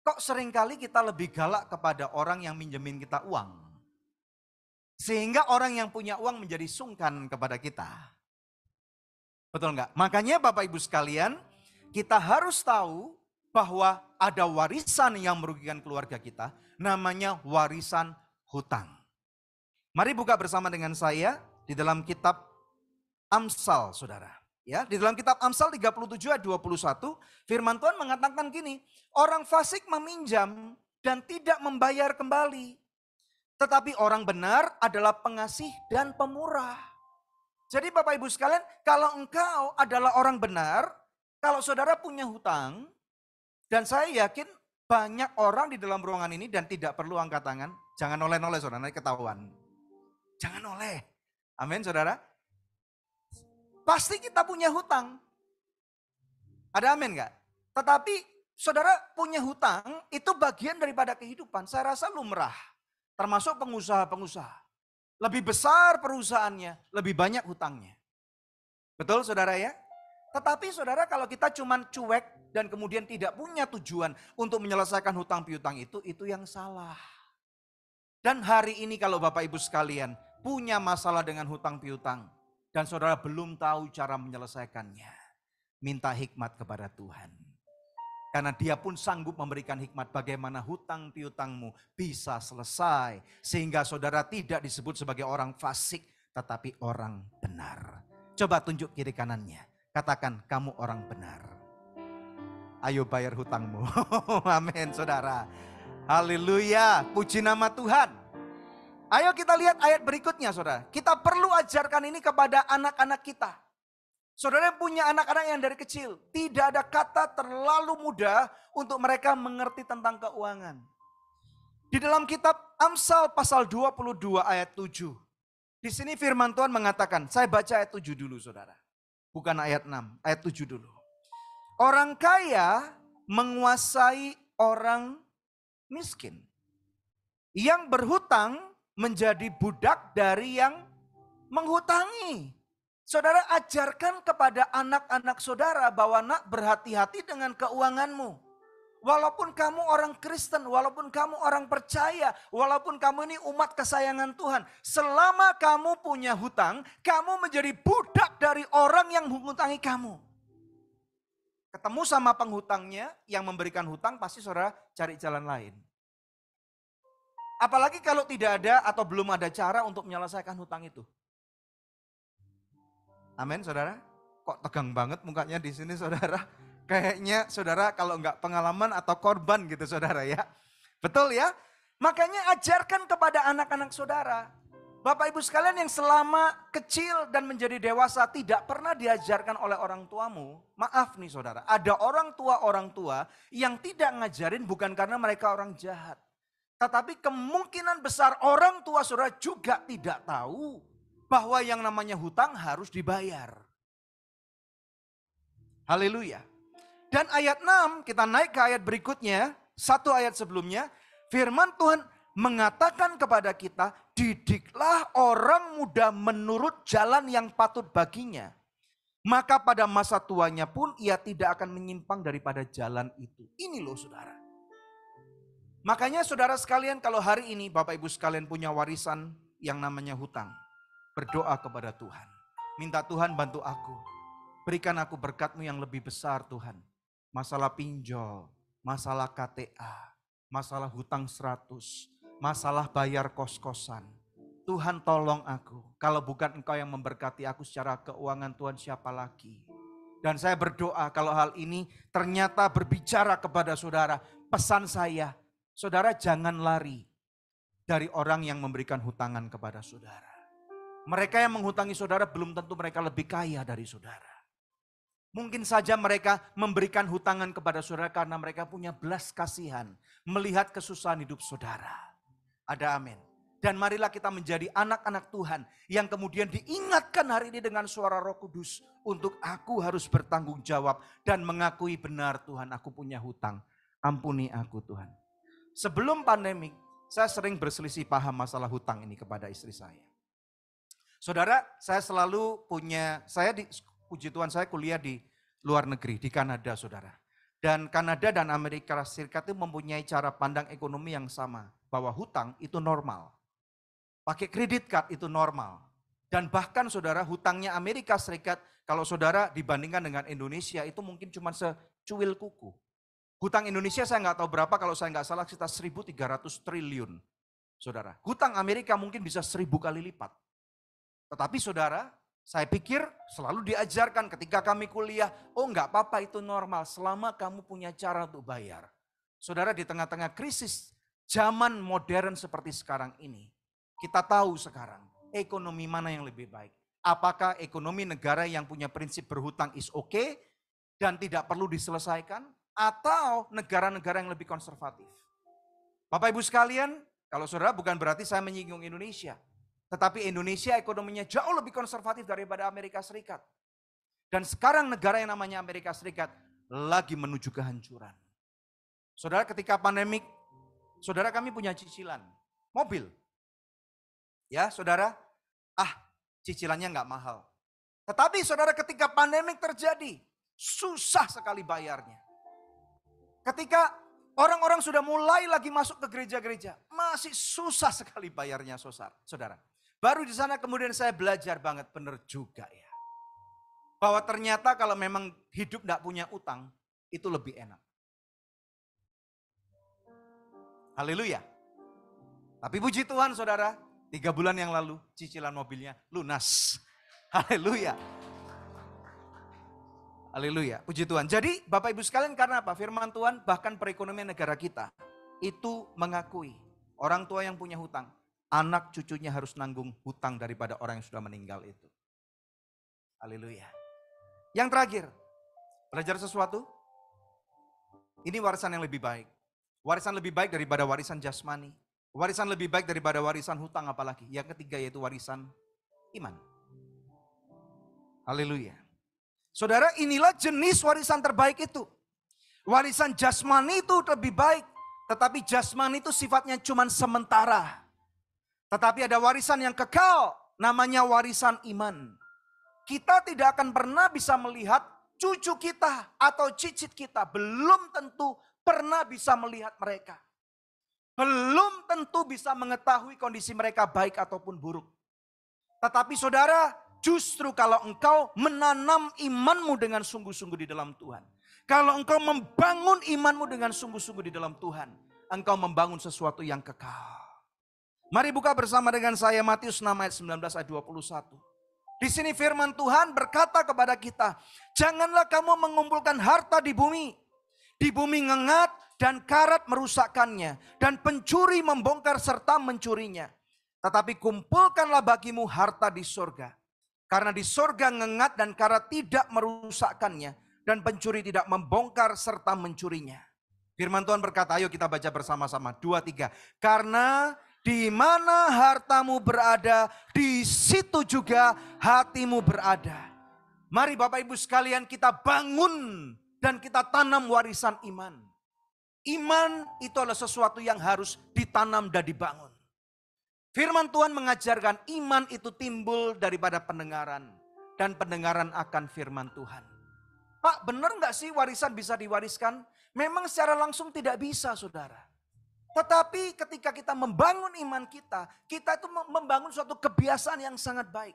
[SPEAKER 4] kok seringkali kita lebih galak kepada orang yang minjemin kita uang. Sehingga orang yang punya uang menjadi sungkan kepada kita. Betul enggak? Makanya Bapak Ibu sekalian, kita harus tahu bahwa ada warisan yang merugikan keluarga kita, namanya warisan hutang. Mari buka bersama dengan saya di dalam kitab Amsal, saudara. Ya, di dalam kitab Amsal 37 ayat 21, firman Tuhan mengatakan gini, orang fasik meminjam dan tidak membayar kembali. Tetapi orang benar adalah pengasih dan pemurah. Jadi Bapak Ibu sekalian, kalau engkau adalah orang benar, kalau saudara punya hutang, dan saya yakin banyak orang di dalam ruangan ini dan tidak perlu angkat tangan. Jangan noleh-noleh saudara, nanti ketahuan. Jangan noleh. Amin saudara. Pasti kita punya hutang. Ada amin gak? Tetapi saudara punya hutang itu bagian daripada kehidupan. Saya rasa lumrah. Termasuk pengusaha-pengusaha. Lebih besar perusahaannya, lebih banyak hutangnya. Betul saudara ya? Tetapi saudara kalau kita cuma cuek dan kemudian tidak punya tujuan untuk menyelesaikan hutang piutang itu yang salah. Dan hari ini kalau Bapak Ibu sekalian punya masalah dengan hutang piutang dan saudara belum tahu cara menyelesaikannya, minta hikmat kepada Tuhan. Karena dia pun sanggup memberikan hikmat bagaimana hutang piutangmu bisa selesai. Sehingga saudara tidak disebut sebagai orang fasik tetapi orang benar. Coba tunjuk kiri kanannya. Katakan kamu orang benar. Ayo bayar hutangmu. Amin saudara. Haleluya. Puji nama Tuhan. Ayo kita lihat ayat berikutnya saudara. Kita perlu ajarkan ini kepada anak-anak kita. Saudara punya anak-anak yang dari kecil. Tidak ada kata terlalu mudah untuk mereka mengerti tentang keuangan. Di dalam kitab Amsal pasal 22 ayat 7. Di sini firman Tuhan mengatakan. Saya baca ayat 7 dulu saudara. Bukan ayat 6, ayat 7 dulu. Orang kaya menguasai orang miskin. Yang berhutang menjadi budak dari yang menghutangi. Saudara ajarkan kepada anak-anak saudara bahwa nak berhati-hati dengan keuanganmu. Walaupun kamu orang Kristen, walaupun kamu orang percaya, walaupun kamu ini umat kesayangan Tuhan. Selama kamu punya hutang, kamu menjadi budak dari orang yang menghutangi kamu. Ketemu sama penghutangnya yang memberikan hutang, pasti saudara cari jalan lain. Apalagi kalau tidak ada atau belum ada cara untuk menyelesaikan hutang itu. Amin saudara. Kok tegang banget mukanya di sini saudara. Kayaknya saudara kalau enggak pengalaman atau korban gitu saudara ya. Betul ya? Makanya ajarkan kepada anak-anak saudara. Bapak ibu sekalian yang selama kecil dan menjadi dewasa tidak pernah diajarkan oleh orang tuamu. Maaf nih saudara, ada orang tua yang tidak ngajarin bukan karena mereka orang jahat. Tetapi kemungkinan besar orang tua saudara juga tidak tahu bahwa yang namanya hutang harus dibayar. Haleluya. Dan ayat 6, kita naik ke ayat berikutnya, satu ayat sebelumnya, firman Tuhan mengatakan kepada kita, didiklah orang muda menurut jalan yang patut baginya. Maka pada masa tuanya pun ia tidak akan menyimpang daripada jalan itu. Ini loh saudara. Makanya saudara sekalian kalau hari ini Bapak Ibu sekalian punya warisan yang namanya hutang. Berdoa kepada Tuhan. Minta Tuhan bantu aku. Berikan aku berkat-Mu yang lebih besar Tuhan. Masalah pinjol, masalah KTA, masalah hutang 100, masalah bayar kos-kosan. Tuhan tolong aku, kalau bukan Engkau yang memberkati aku secara keuangan Tuhan siapa lagi. Dan saya berdoa kalau hal ini ternyata berbicara kepada saudara, pesan saya, saudara jangan lari dari orang yang memberikan hutangan kepada saudara. Mereka yang menghutangi saudara belum tentu mereka lebih kaya dari saudara. Mungkin saja mereka memberikan hutangan kepada saudara karena mereka punya belas kasihan. Melihat kesusahan hidup saudara. Ada amin. Dan marilah kita menjadi anak-anak Tuhan. Yang kemudian diingatkan hari ini dengan suara Roh Kudus. Untuk aku harus bertanggung jawab. Dan mengakui benar Tuhan aku punya hutang. Ampuni aku Tuhan. Sebelum pandemik saya sering berselisih paham masalah hutang ini kepada istri saya. Saudara saya selalu punya, puji Tuhan saya kuliah di luar negeri, di Kanada saudara. Dan Kanada dan Amerika Serikat itu mempunyai cara pandang ekonomi yang sama. Bahwa hutang itu normal. Pakai kredit card itu normal. Dan bahkan saudara hutangnya Amerika Serikat, kalau saudara dibandingkan dengan Indonesia itu mungkin cuma secuil kuku. Hutang Indonesia saya nggak tahu berapa, kalau saya nggak salah sekitar 1.300 triliun. Saudara, hutang Amerika mungkin bisa 1.000 kali lipat. Tetapi saudara, saya pikir selalu diajarkan ketika kami kuliah, oh enggak apa-apa itu normal selama kamu punya cara untuk bayar. Saudara di tengah-tengah krisis zaman modern seperti sekarang ini, kita tahu sekarang ekonomi mana yang lebih baik. Apakah ekonomi negara yang punya prinsip berhutang is okay dan tidak perlu diselesaikan? Atau negara-negara yang lebih konservatif? Bapak ibu sekalian, kalau saudara bukan berarti saya menyinggung Indonesia. Tetapi Indonesia ekonominya jauh lebih konservatif daripada Amerika Serikat. Dan sekarang negara yang namanya Amerika Serikat lagi menuju kehancuran. Saudara ketika pandemik, saudara kami punya cicilan mobil. Ya saudara, cicilannya nggak mahal. Tetapi saudara ketika pandemik terjadi, susah sekali bayarnya. Ketika orang-orang sudah mulai lagi masuk ke gereja-gereja, masih susah sekali bayarnya saudara. Baru di sana kemudian saya belajar banget, benar juga ya. Bahwa ternyata kalau memang hidup tidak punya utang, itu lebih enak. Haleluya. Tapi puji Tuhan saudara, 3 bulan yang lalu cicilan mobilnya lunas. Haleluya. Haleluya, puji Tuhan. Jadi Bapak Ibu sekalian karena apa? Firman Tuhan bahkan perekonomian negara kita itu mengakui orang tua yang punya hutang. Anak cucunya harus nanggung hutang daripada orang yang sudah meninggal itu. Haleluya. Yang terakhir, belajar sesuatu. Ini warisan yang lebih baik. Warisan lebih baik daripada warisan jasmani. Warisan lebih baik daripada warisan hutang apalagi. Yang ketiga yaitu warisan iman. Haleluya. Saudara, inilah jenis warisan terbaik itu. Warisan jasmani itu lebih baik. Tetapi jasmani itu sifatnya cuma sementara. Tetapi ada warisan yang kekal, namanya warisan iman. Kita tidak akan pernah bisa melihat cucu kita atau cicit kita belum tentu pernah bisa melihat mereka. Belum tentu bisa mengetahui kondisi mereka baik ataupun buruk. Tetapi saudara, justru kalau engkau menanam imanmu dengan sungguh-sungguh di dalam Tuhan. Kalau engkau membangun imanmu dengan sungguh-sungguh di dalam Tuhan. Engkau membangun sesuatu yang kekal. Mari buka bersama dengan saya Matius 6 ayat 19 ayat 21. Di sini firman Tuhan berkata kepada kita, janganlah kamu mengumpulkan harta di bumi. Di bumi ngengat dan karat merusakkannya. Dan pencuri membongkar serta mencurinya. Tetapi kumpulkanlah bagimu harta di sorga. Karena di sorga ngengat dan karat tidak merusakkannya. Dan pencuri tidak membongkar serta mencurinya. Firman Tuhan berkata, ayo kita baca bersama-sama. 2, 3. Karena di mana hartamu berada, di situ juga hatimu berada. Mari Bapak Ibu sekalian kita bangun dan kita tanam warisan iman. Iman itu adalah sesuatu yang harus ditanam dan dibangun. Firman Tuhan mengajarkan iman itu timbul daripada pendengaran. Dan pendengaran akan firman Tuhan. Pak, benar nggak sih warisan bisa diwariskan? Memang secara langsung tidak bisa, saudara. Tetapi ketika kita membangun iman kita itu membangun suatu kebiasaan yang sangat baik.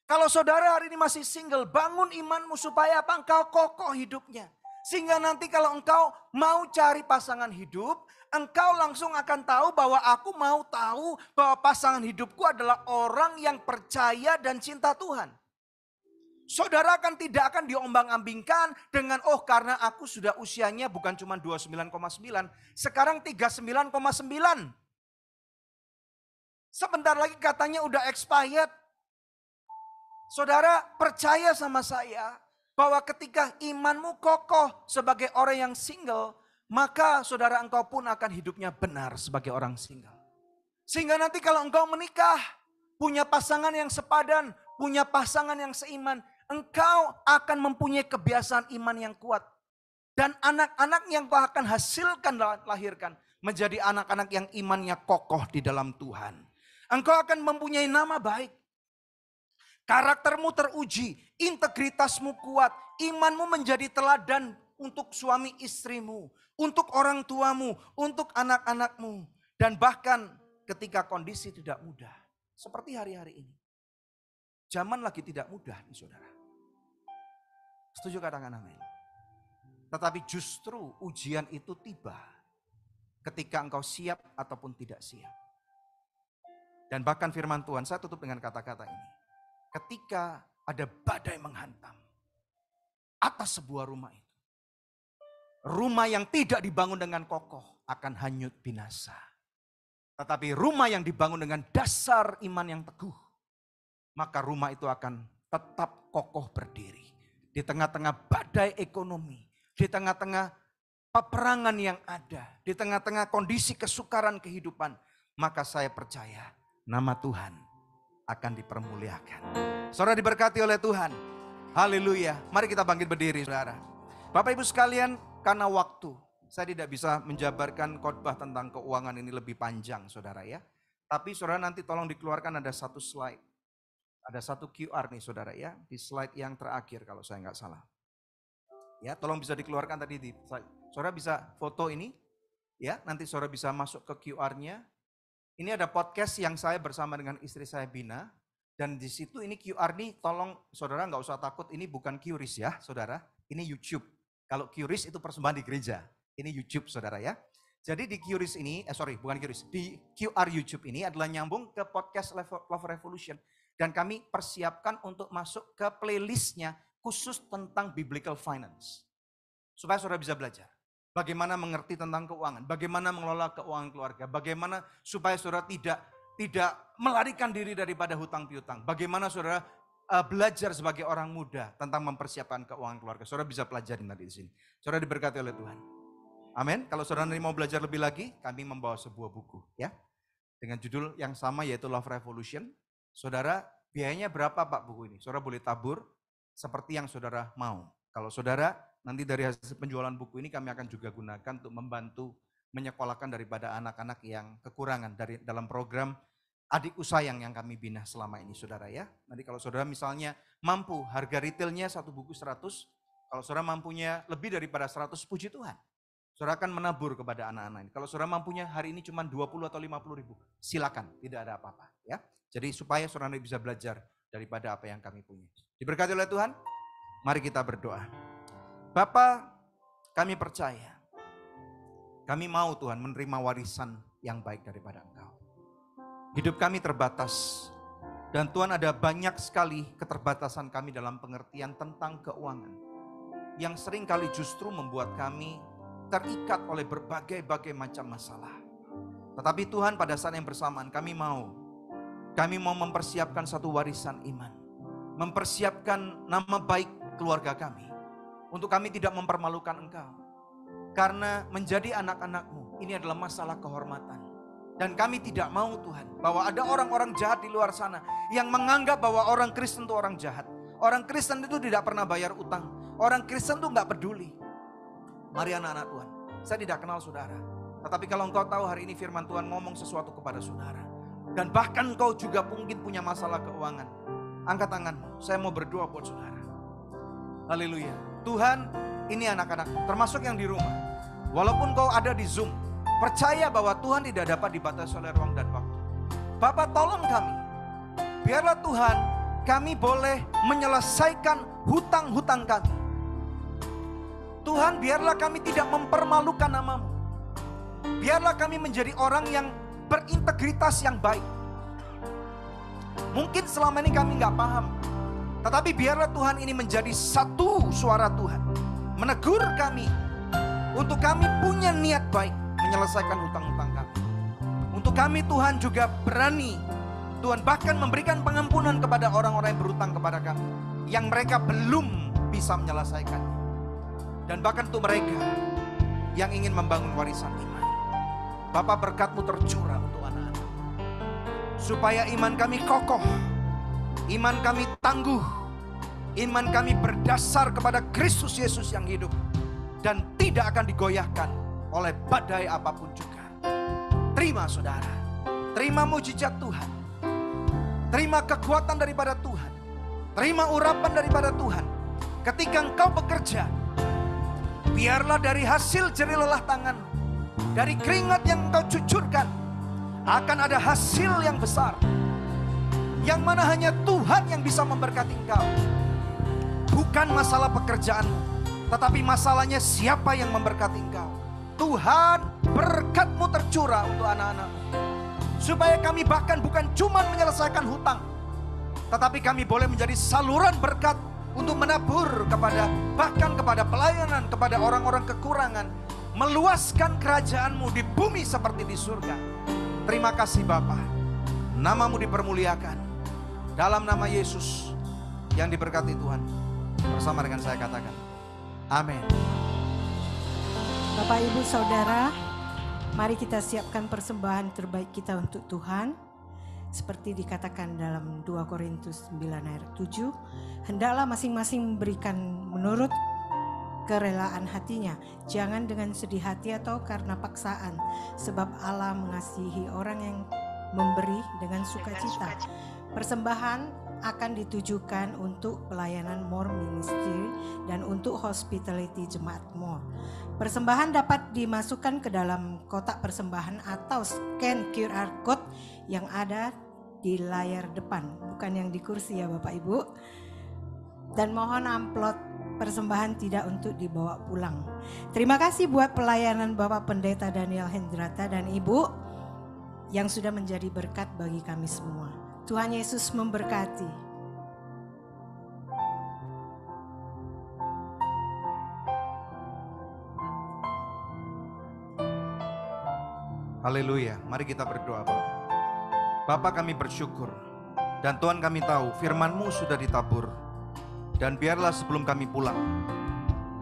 [SPEAKER 4] Kalau saudara hari ini masih single, bangun imanmu supaya apa? Engkau kokoh hidupnya. Sehingga nanti kalau engkau mau cari pasangan hidup, engkau langsung akan tahu bahwa aku mau tahu bahwa pasangan hidupku adalah orang yang percaya dan cinta Tuhan. Saudara tidak akan diombang-ambingkan dengan karena aku sudah usianya bukan cuma 29,9, sekarang 39,9. Sebentar lagi katanya udah expired. Saudara percaya sama saya bahwa ketika imanmu kokoh sebagai orang yang single, maka saudara engkau pun akan hidupnya benar sebagai orang single. Sehingga nanti kalau engkau menikah, punya pasangan yang sepadan, punya pasangan yang seiman, engkau akan mempunyai kebiasaan iman yang kuat. Dan anak-anak yang kau akan hasilkan lahirkan menjadi anak-anak yang imannya kokoh di dalam Tuhan. Engkau akan mempunyai nama baik. Karaktermu teruji, integritasmu kuat, imanmu menjadi teladan untuk suami istrimu, untuk orang tuamu, untuk anak-anakmu. Dan bahkan ketika kondisi tidak mudah, seperti hari-hari ini. Zaman lagi tidak mudah nih saudara. Setuju katakan amin. Tetapi justru ujian itu tiba ketika engkau siap ataupun tidak siap. Dan bahkan firman Tuhan, saya tutup dengan kata-kata ini. Ketika ada badai menghantam atas sebuah rumah itu. Rumah yang tidak dibangun dengan kokoh akan hanyut binasa. Tetapi rumah yang dibangun dengan dasar iman yang teguh, maka rumah itu akan tetap kokoh berdiri. Di tengah-tengah badai ekonomi, di tengah-tengah peperangan yang ada, di tengah-tengah kondisi kesukaran kehidupan, maka saya percaya nama Tuhan akan dipermuliakan. Saudara diberkati oleh Tuhan. Haleluya. Mari kita bangkit berdiri saudara. Bapak Ibu sekalian, karena waktu, saya tidak bisa menjabarkan khotbah tentang keuangan ini lebih panjang saudara ya. Tapi saudara nanti tolong dikeluarkan ada satu slide. Ada satu QR nih saudara ya, di slide yang terakhir kalau saya nggak salah. Ya, tolong bisa dikeluarkan tadi di slide. Saudara bisa foto ini, ya nanti saudara bisa masuk ke QR-nya. Ini ada podcast yang saya bersama dengan istri saya Bina. Dan di situ ini QR nih, tolong saudara nggak usah takut, ini bukan QRIS ya saudara, ini YouTube. Kalau QRIS itu persembahan di gereja, ini YouTube saudara ya. Jadi di QRIS ini, bukan QRIS, di QR YouTube ini adalah nyambung ke podcast Love Revolution. Dan kami persiapkan untuk masuk ke playlistnya khusus tentang biblical finance. Supaya saudara bisa belajar. Bagaimana mengerti tentang keuangan. Bagaimana mengelola keuangan keluarga. Bagaimana supaya saudara tidak melarikan diri daripada hutang piutang. Bagaimana saudara belajar sebagai orang muda tentang mempersiapkan keuangan keluarga. Saudara bisa pelajarin tadi di sini. Saudara diberkati oleh Tuhan. Amin. Kalau saudara nanti mau belajar lebih lagi, kami membawa sebuah buku ya. Dengan judul yang sama yaitu Love Revolution. Saudara, biayanya berapa Pak buku ini? Saudara boleh tabur seperti yang saudara mau. Kalau saudara, nanti dari hasil penjualan buku ini kami akan juga gunakan untuk membantu menyekolahkan daripada anak-anak yang kekurangan dalam program Adik Usayang yang kami bina selama ini saudara ya. Nanti kalau saudara misalnya mampu, harga retailnya satu buku 100, kalau saudara mampunya lebih daripada 100, puji Tuhan. saudara akan menabur kepada anak-anak ini. Kalau saudara mampunya hari ini cuma 20 atau 50 ribu, silakan, tidak ada apa-apa ya. Jadi supaya saudara bisa belajar daripada apa yang kami punya. Diberkati oleh Tuhan, mari kita berdoa. Bapa, kami percaya, kami mau Tuhan menerima warisan yang baik daripada Engkau. Hidup kami terbatas, dan Tuhan ada banyak sekali keterbatasan kami dalam pengertian tentang keuangan, yang sering kali justru membuat kami terikat oleh berbagai macam masalah. Tetapi Tuhan, pada saat yang bersamaan kami mau mempersiapkan satu warisan iman, mempersiapkan nama baik keluarga kami, untuk kami tidak mempermalukan Engkau. Karena menjadi anak-anak-Mu ini adalah masalah kehormatan. Dan kami tidak mau Tuhan, bahwa ada orang-orang jahat di luar sana yang menganggap bahwa orang Kristen itu orang jahat. Orang Kristen itu tidak pernah bayar utang. Orang Kristen itu gak peduli. Mari anak-anak Tuhan, saya tidak kenal saudara. Tetapi kalau engkau tahu hari ini firman Tuhan ngomong sesuatu kepada saudara, dan bahkan engkau juga mungkin punya masalah keuangan, angkat tanganmu, saya mau berdoa buat saudara. Haleluya. Tuhan, ini anak-anak, termasuk yang di rumah, walaupun kau ada di Zoom, percaya bahwa Tuhan tidak dapat dibatasi oleh ruang dan waktu. Bapak, tolong kami, biarlah Tuhan kami boleh menyelesaikan hutang-hutang kami. Tuhan, biarlah kami tidak mempermalukan nama-Mu. Biarlah kami menjadi orang yang berintegritas yang baik. Mungkin selama ini kami gak paham, tetapi biarlah Tuhan ini menjadi satu suara Tuhan, menegur kami, untuk kami punya niat baik menyelesaikan hutang-hutang kami. Untuk kami Tuhan juga berani, Tuhan bahkan memberikan pengampunan kepada orang-orang yang berhutang kepada kami, yang mereka belum bisa menyelesaikan. Dan bahkan untuk mereka yang ingin membangun warisan iman, Bapa, berkat-Mu tercurah untuk anak-anak, supaya iman kami kokoh, iman kami tangguh, iman kami berdasar kepada Kristus Yesus yang hidup, dan tidak akan digoyahkan oleh badai apapun juga. Terima saudara, terima mujizat Tuhan, terima kekuatan daripada Tuhan, terima urapan daripada Tuhan. Ketika engkau bekerja, biarlah dari hasil jerih lelah tangan, dari keringat yang engkau cucurkan, akan ada hasil yang besar, yang mana hanya Tuhan yang bisa memberkati engkau. Bukan masalah pekerjaanmu, tetapi masalahnya siapa yang memberkati engkau. Tuhan, berkat-Mu tercurah untuk anak-anak-Mu, supaya kami bahkan bukan cuma menyelesaikan hutang, tetapi kami boleh menjadi saluran berkat untuk menabur bahkan kepada pelayanan, kepada orang-orang kekurangan, meluaskan kerajaan-Mu di bumi seperti di surga. Terima kasih Bapa, nama-Mu dipermuliakan. Dalam nama Yesus yang diberkati Tuhan, bersama dengan saya katakan amin.
[SPEAKER 2] Bapak, Ibu, Saudara, mari kita siapkan persembahan terbaik kita untuk Tuhan. Seperti dikatakan dalam 2 Korintus 9 ayat 7, hendaklah masing-masing memberikan menurut kerelaan hatinya, jangan dengan sedih hati atau karena paksaan, sebab Allah mengasihi orang yang memberi dengan sukacita. Persembahan akan ditujukan untuk pelayanan More Ministry dan untuk hospitality jemaat More. Persembahan dapat dimasukkan ke dalam kotak persembahan atau scan QR code yang ada di layar depan, bukan yang di kursi ya Bapak Ibu. Dan mohon amplop persembahan tidak untuk dibawa pulang. Terima kasih buat pelayanan Bapak Pendeta Daniel Hendrata dan Ibu yang sudah menjadi berkat bagi kami semua. Tuhan Yesus memberkati.
[SPEAKER 4] Haleluya, mari kita berdoa Bapak. Bapak, kami bersyukur, dan Tuhan kami tahu firman-Mu sudah ditabur. Dan biarlah sebelum kami pulang,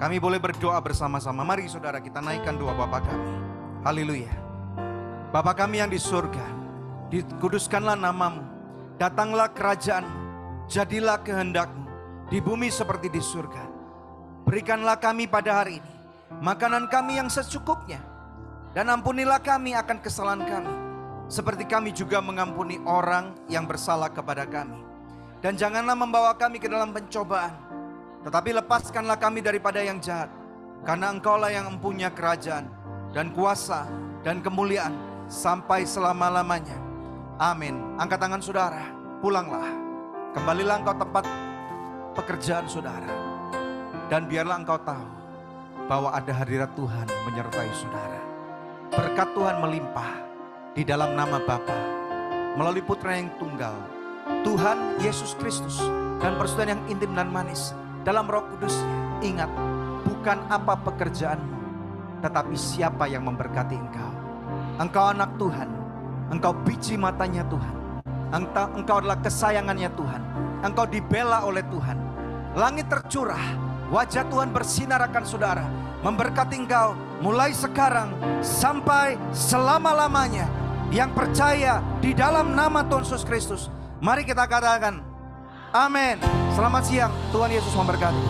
[SPEAKER 4] kami boleh berdoa bersama-sama. Mari saudara, kita naikkan doa Bapa kami. Haleluya. Bapa kami yang di surga, dikuduskanlah nama-Mu, datanglah kerajaan-Mu, jadilah kehendak-Mu di bumi seperti di surga. Berikanlah kami pada hari ini makanan kami yang secukupnya, dan ampunilah kami akan kesalahan kami, seperti kami juga mengampuni orang yang bersalah kepada kami. Dan janganlah membawa kami ke dalam pencobaan, tetapi lepaskanlah kami daripada yang jahat. Karena Engkaulah yang mempunyai kerajaan dan kuasa dan kemuliaan sampai selama-lamanya. Amin. Angkat tangan saudara, pulanglah. Kembalilah engkau tempat pekerjaan saudara. Dan biarlah engkau tahu bahwa ada hadirat Tuhan menyertai saudara. Berkat Tuhan melimpah di dalam nama Bapa, melalui Putra yang tunggal, Tuhan Yesus Kristus, dan persekutuan yang intim dan manis dalam Roh Kudus-Nya. Ingat, bukan apa pekerjaanmu, tetapi siapa yang memberkati engkau. Engkau anak Tuhan, engkau biji matanya Tuhan, engkau adalah kesayangannya Tuhan, engkau dibela oleh Tuhan. Langit tercurah, wajah Tuhan bersinar akan saudara, memberkati engkau mulai sekarang sampai selama-lamanya. Yang percaya di dalam nama Tuhan Yesus Kristus, mari kita katakan amin. Selamat siang, Tuhan Yesus memberkati.